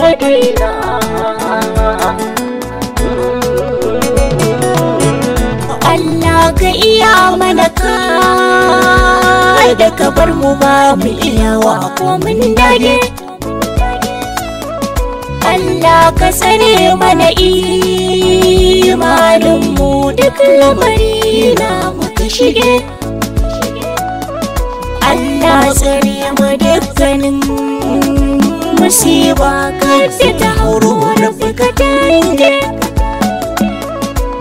Madina. Allah ka iya mana da ka bar mu ba mu iyawa ko mun dage. Allah ka tsare mana imanin mu duk lamari na muka shige. Allah tsare mu dukkanin musiba kada ta hauro Rabbi ka tange.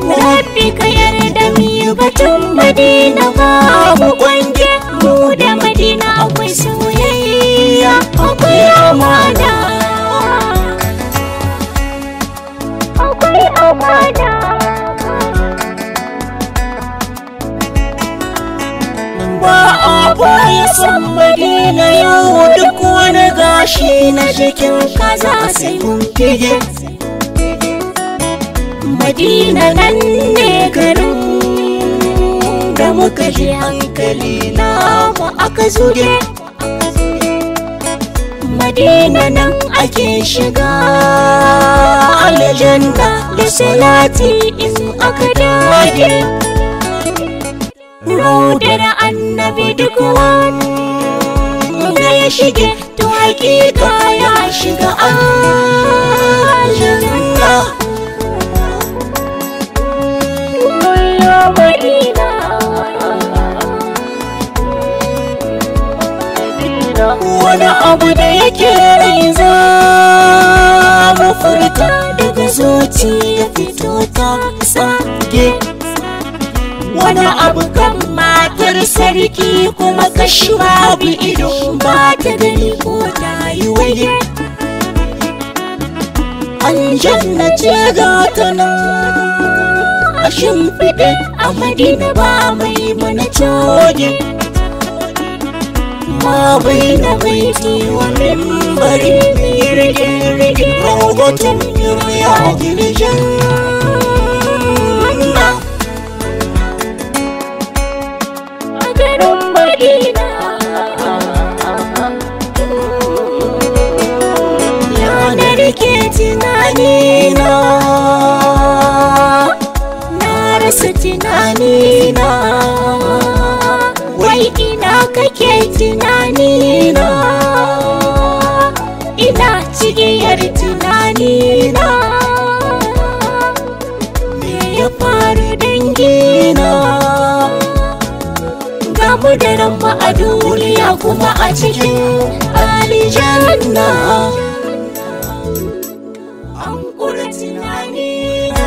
Rabbi ka yarda mu yi batun Madina babu kwange. Mu da Madina akwai soyayya akwai amana. Akwai amana. Ba a baya san Madina yau duk wani gashi na jikin kaza sai mun fige. Madina nan ne garin da muka ji hankali na mu aka zuge. Madina nan ake shiga aljanna da salati in aka dage. Raudar annabi duk wanda ya shige to hakika ya shiga aljanna. Madina, wani abu da yake rai za mu furta daga zuciya fito ta tsage. Wani abu kan matar sarki kuma kashi babu ido ba ta gani ko ta yi waye. Aljanna ce ga ta nan a shimfiɗe a Madina ba mai mana coge. Ma bai na baiti wa mimbari rige-rige rogotin ya girjan a garin Madina. Yanar ke tunanina rasa tunanina, wai ina kake tunanina, ina cigiyar tunanina. Me ya faru dangina, ga mu da ranmu a duniya kuma a cikin aljanna. An kura tunanina,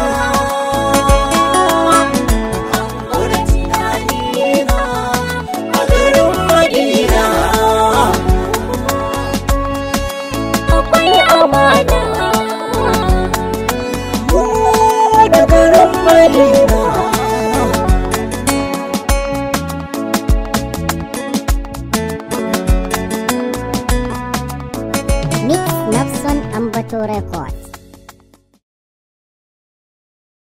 amana mu da garin Madina. Mix Nafsan Ambato Records.